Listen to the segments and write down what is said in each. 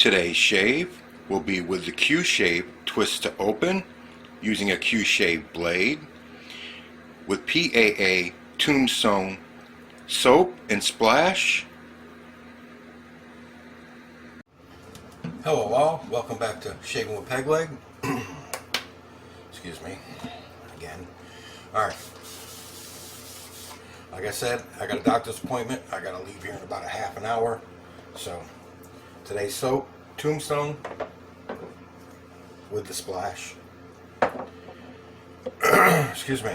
Today's shave will be with the QShave Twist to Open using a QShave blade with PAA Tombstone soap and splash. Hello all, welcome back to Shaving with Peg Leg. Excuse me, again. Alright, like I said, I got a doctor's appointment. I gotta leave here in about a half an hour. So, today's soap, Tombstone with the splash. Excuse me.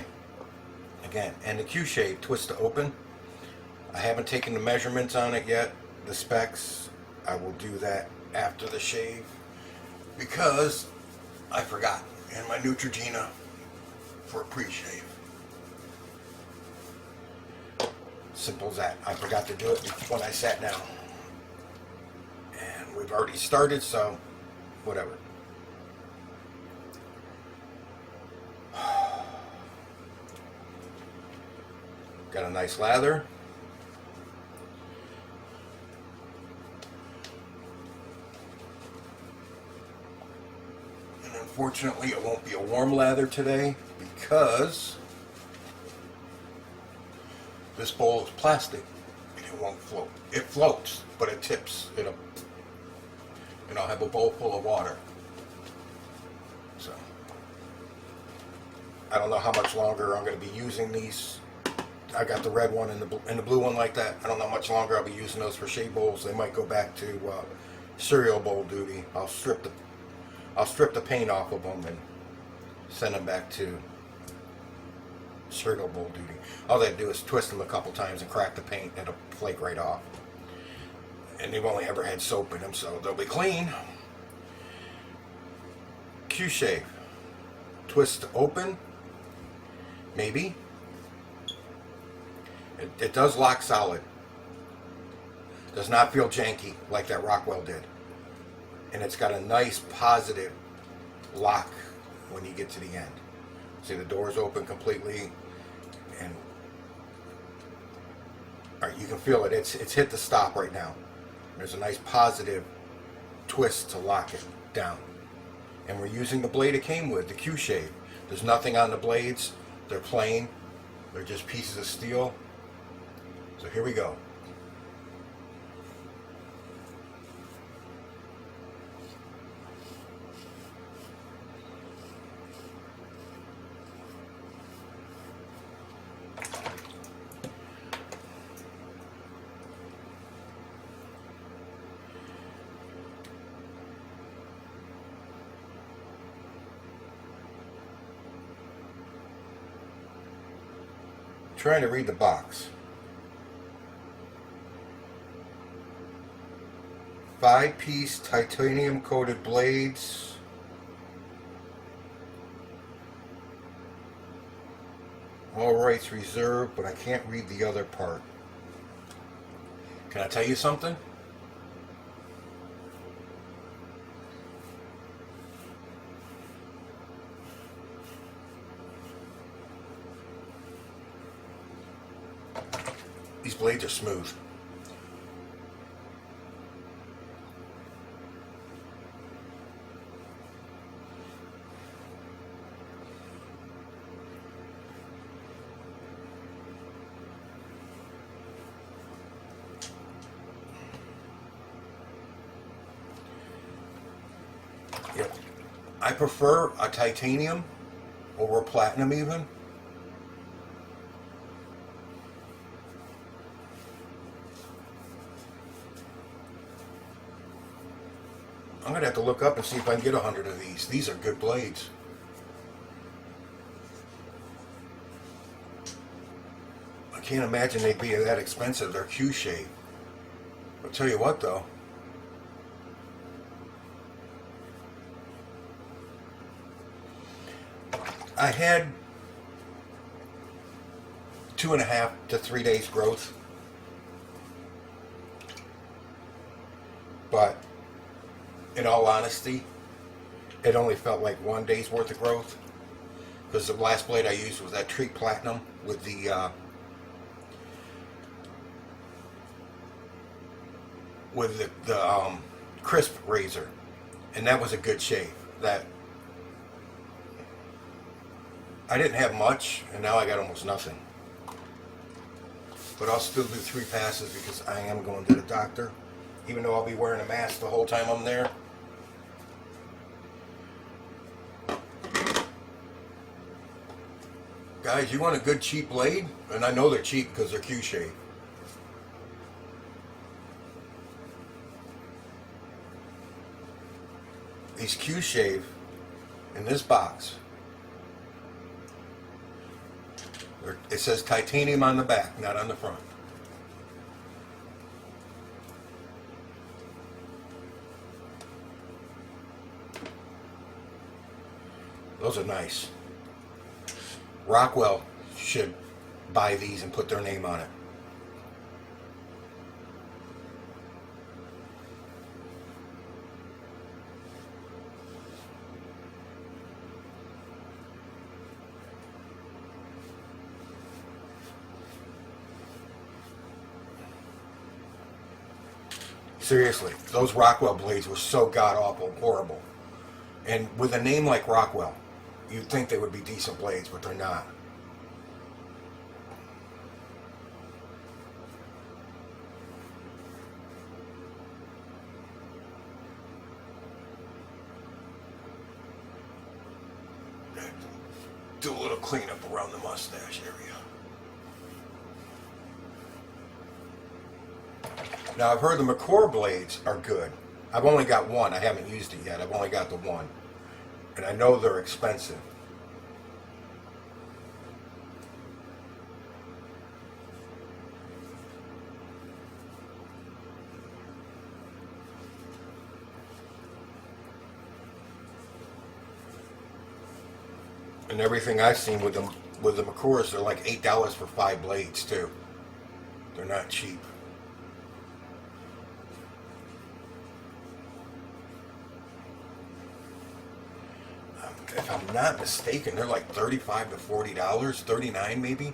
Again, and the QShave Twist to Open. I haven't taken the measurements on it yet, the specs. I will do that after the shave because I forgot in my Neutrogena for a pre-shave. Simple as that. I forgot to do it when I sat down. And we've already started, so whatever. Got a nice lather. And unfortunately it won't be a warm lather today because this bowl is plastic and it won't float. It floats, but it tips. And I'll have a bowl full of water. So I don't know how much longer I'm going to be using these. I got the red one and the blue one like that. I don't know how much longer I'll be using those for shave bowls. They might go back to cereal bowl duty. I'll strip the paint off of them and send them back to cereal bowl duty. All they do is twist them a couple times and crack the paint and it'll flake right off. And they've only ever had soap in them, so they'll be clean. QShave Twist to Open. Maybe. It does lock solid. Does not feel janky like that Rockwell did. And it's got a nice positive lock when you get to the end. See, the doors open completely, and all right, you can feel it. It's hit the stop right now. There's a nice positive twist to lock it down. And we're using the blade it came with, the QShave. There's nothing on the blades. They're plain. They're just pieces of steel. So here we go. Trying to read the box. 5-piece titanium coated blades. All rights reserved, but I can't read the other part. Can I tell you something? These blades are smooth. Yep. I prefer a titanium over a platinum even. I'm going to have to look up and see if I can get 100 of these. These are good blades. I can't imagine they'd be that expensive. They're QShave. I'll tell you what though. I had 2.5 to 3 days growth. But in all honesty, it only felt like 1 day's worth of growth, because the last blade I used was that Treat Platinum with the crisp razor, and that was a good shave. That I didn't have much, and now I got almost nothing. But I'll still do 3 passes because I am going to the doctor, even though I'll be wearing a mask the whole time I'm there. Guys, you want a good cheap blade? And I know they're cheap because they're QShave. These QShave in this box, it says titanium on the back, not on the front. Those are nice. Rockwell should buy these and put their name on it. Seriously, those Rockwell blades were so god-awful, horrible. And with a name like Rockwell, you'd think they would be decent blades, but they're not. Do a little cleanup around the mustache area. Now, I've heard the McCore blades are good. I've only got one. I haven't used it yet. I've only got the one. And I know they're expensive. And everything I've seen with them, with the McCores, they're like $8 for 5 blades too. They're not cheap. If I'm not mistaken, they're like $35 to $40, $39 maybe,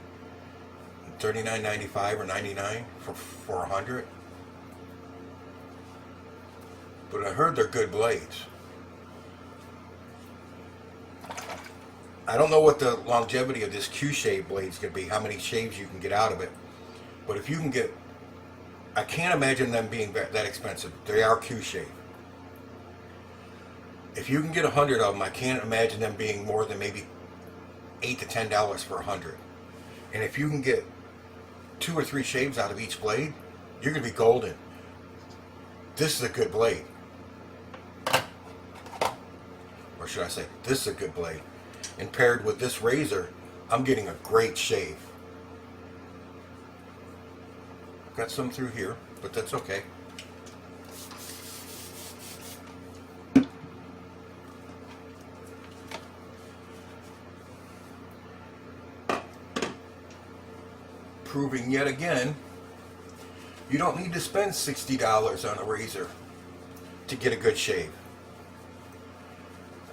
$39.95 or $99 for 100. But I heard they're good blades. I don't know what the longevity of this QShave blade's gonna be, how many shaves you can get out of it. But if you can get, I can't imagine them being that expensive. They are QShave. If you can get 100 of them, I can't imagine them being more than maybe $8 to $10 for 100. And if you can get 2 or 3 shaves out of each blade, you're gonna be golden. This is a good blade. Or should I say, this is a good blade. And paired with this razor, I'm getting a great shave. Got some through here, but that's okay. Proving yet again, you don't need to spend $60 on a razor to get a good shave.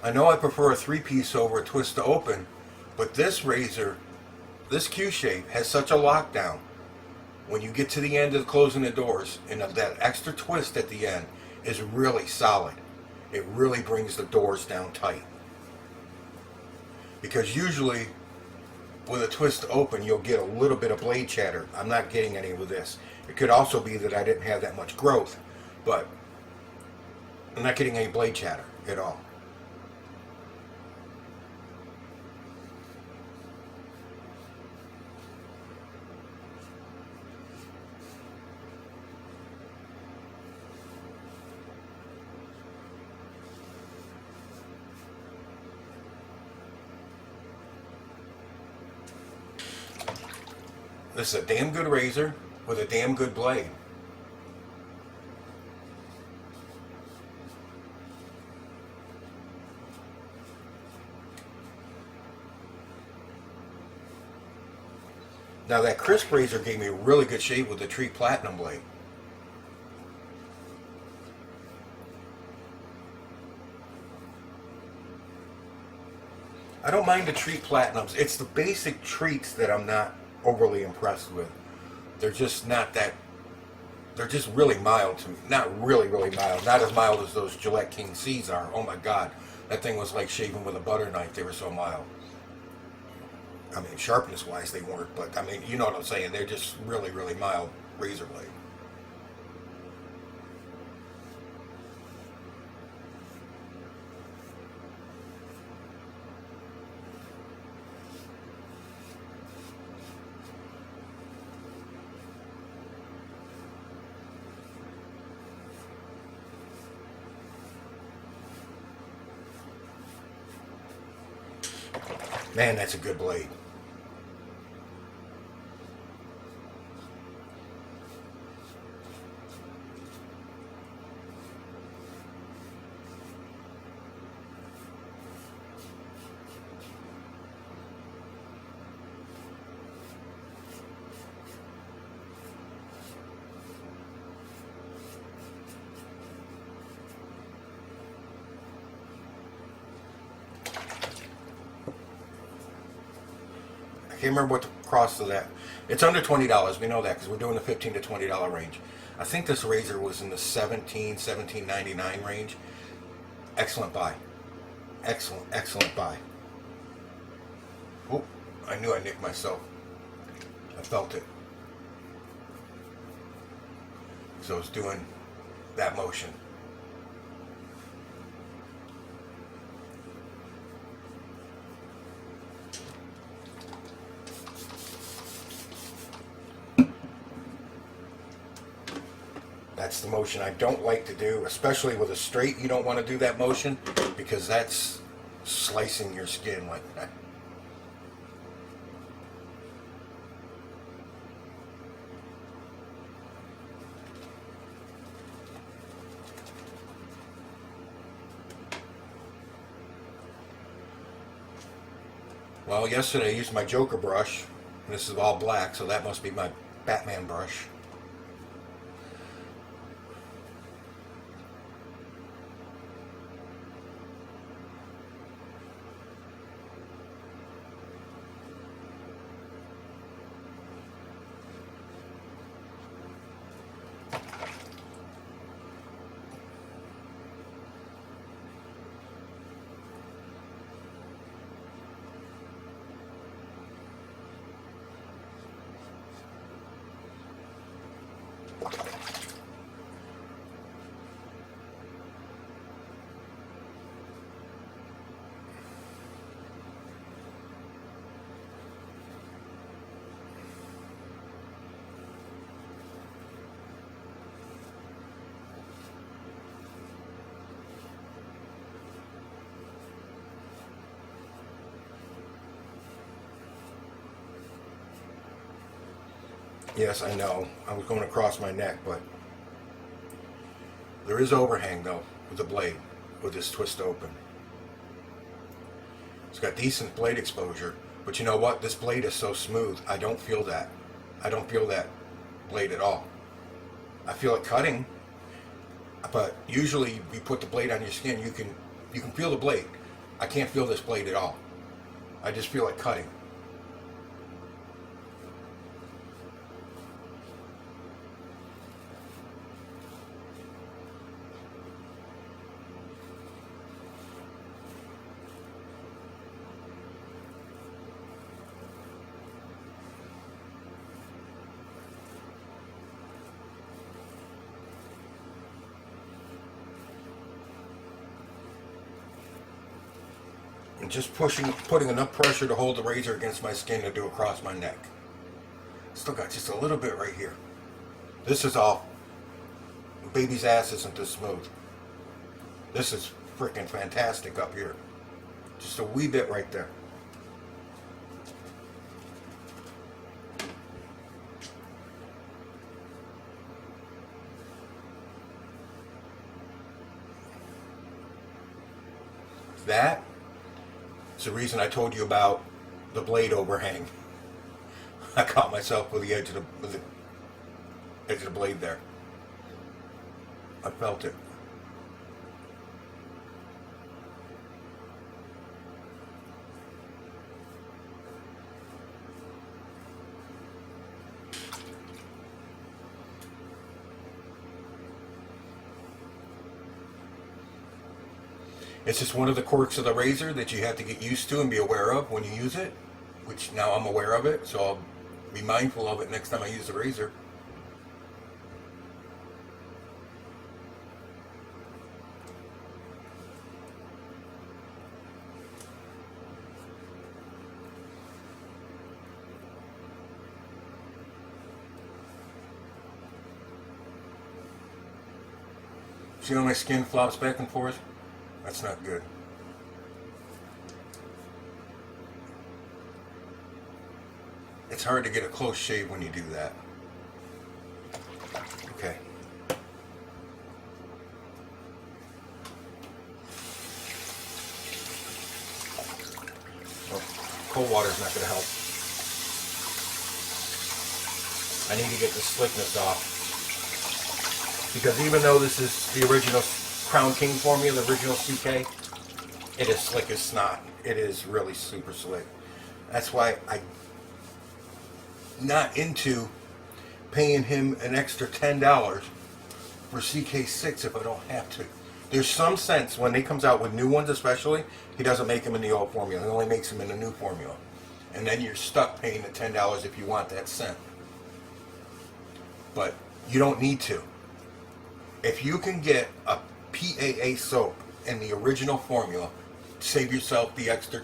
I know I prefer a 3-piece over a twist to open, but this razor, this QShave, has such a lockdown. When you get to the end of closing the doors, and that extra twist at the end is really solid. It really brings the doors down tight. Because usually, with a twist to open, you'll get a little bit of blade chatter. I'm not getting any with this. It could also be that I didn't have that much growth, but I'm not getting any blade chatter at all. This is a damn good razor with a damn good blade. Now that crisp razor gave me a really good shave with the Tree Platinum blade. I don't mind the Tree Platinums. It's the basic treats that I'm not overly impressed with. They're just not that they're just really mild to me. Not really, really mild. Not as mild as those Gillette King C's are. Oh my God. That thing was like shaving with a butter knife. They were so mild. I mean, sharpness wise, they weren't, but I mean, you know what I'm saying. They're just really, really mild razor blade. Man, that's a good blade. I can't remember what the cost of that. It's under $20. We know that because we're doing the $15 to $20 range. I think this razor was in the $17.99 range. Excellent buy. Excellent buy. Oh, I knew I nicked myself. I felt it. So I was doing that motion. That's the motion I don't like to do, especially with a straight. You don't want to do that motion because that's slicing your skin like that. Well, yesterday I used my Joker brush. This is all black, so that must be my Batman brush. Yes, I know. I was going across my neck, but there is overhang though with the blade with this twist open. It's got decent blade exposure, but you know what? This blade is so smooth. I don't feel that. I don't feel that blade at all. I feel it cutting, but usually you put the blade on your skin, you can feel the blade. I can't feel this blade at all. I just feel it cutting. And just putting enough pressure to hold the razor against my skin to do across my neck. Still got just a little bit right here. This is all. Baby's ass isn't this smooth. This is freaking fantastic up here. Just a wee bit right there. That is the reason I told you about the blade overhang. I caught myself with the edge of the blade there. I felt it. It's just one of the quirks of the razor that you have to get used to and be aware of when you use it, which now I'm aware of it, so I'll be mindful of it next time I use the razor. See how my skin flops back and forth? That's not good. It's hard to get a close shave when you do that. Okay. Well, cold water's not going to help. I need to get the slickness off. Because even though this is the original Crown King formula, the original CK, it is slick as snot. It is really super slick. That's why I'm not into paying him an extra $10 for CK6 if I don't have to. There's some sense when he comes out with new ones especially, he doesn't make them in the old formula. He only makes them in the new formula. And then you're stuck paying the $10 if you want that scent. But you don't need to. If you can get a PAA soap in the original formula, save yourself the extra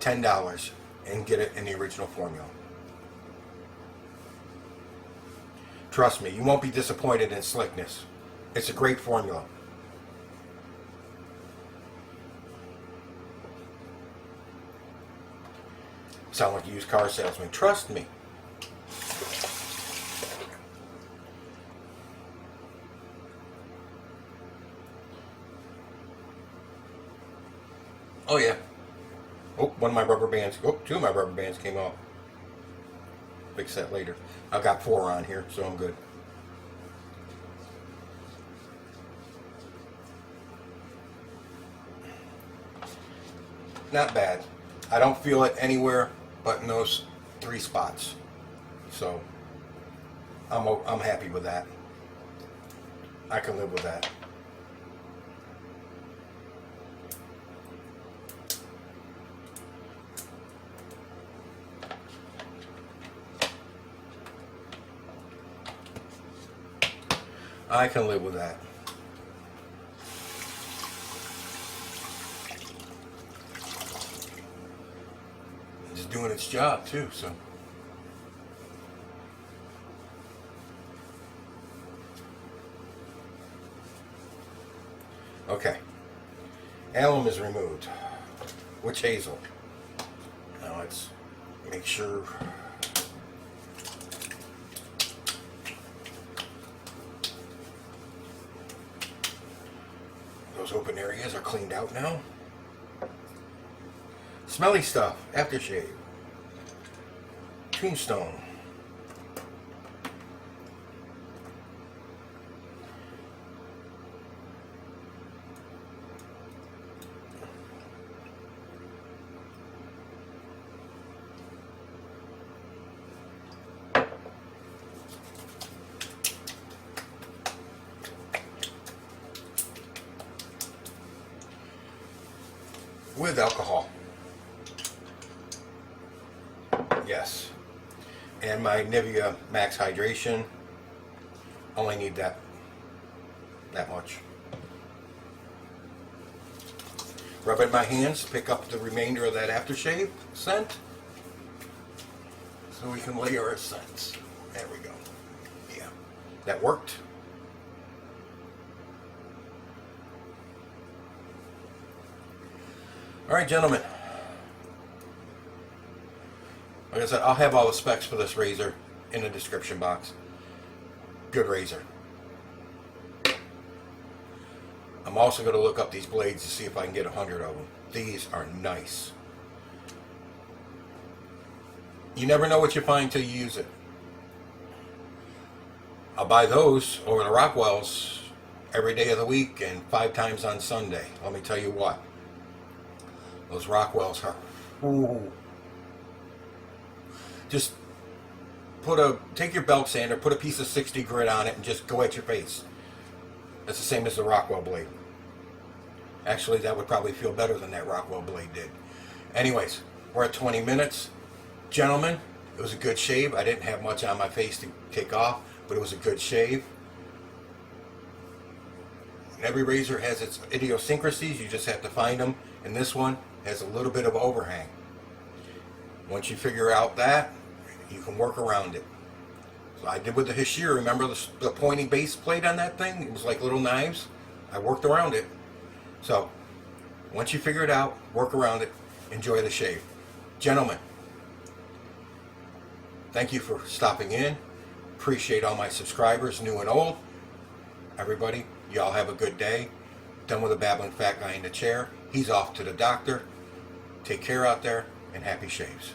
$10 and get it in the original formula. Trust me, you won't be disappointed in slickness. It's a great formula. Sound like a used car salesman. Trust me. Oh yeah. Oh, one of my rubber bands. Oh, two of my rubber bands came out. Fix that later. I've got 4 on here, so I'm good. Not bad. I don't feel it anywhere but in those 3 spots. So I'm happy with that. I can live with that. I can live with that. It's doing its job too, so. Okay. Alum is removed. Witch hazel. Now let's make sure. Those open areas are cleaned out now. Smelly stuff, aftershave. Tombstone. With alcohol. Yes. And my Nivea Max Hydration. Only need that much. Rub it in my hands, pick up the remainder of that aftershave scent. So we can layer our scents. There we go. Yeah. That worked. Alright, gentlemen. Like I said, I'll have all the specs for this razor in the description box. Good razor. I'm also going to look up these blades to see if I can get 100 of them. These are nice. You never know what you find till you use it. I'll buy those over the Rockwells every day of the week and 5 times on Sunday. Let me tell you what. Those Rockwells are, ooh. Just take your belt sander, put a piece of 60 grit on it, and just go at your face. That's the same as the Rockwell blade. Actually, that would probably feel better than that Rockwell blade did. Anyways, we're at 20 minutes. Gentlemen, it was a good shave. I didn't have much on my face to take off, but it was a good shave. And every razor has its idiosyncrasies. You just have to find them. And this one has a little bit of overhang. Once you figure out that, you can work around it. So I did with the Hashir. Remember the pointy base plate on that thing? It was like little knives. I worked around it. So once you figure it out, work around it. Enjoy the shave. Gentlemen, thank you for stopping in. Appreciate all my subscribers, new and old. Everybody, y'all have a good day. Done with a babbling fat guy in the chair. He's off to the doctor. Take care out there, and happy shaves.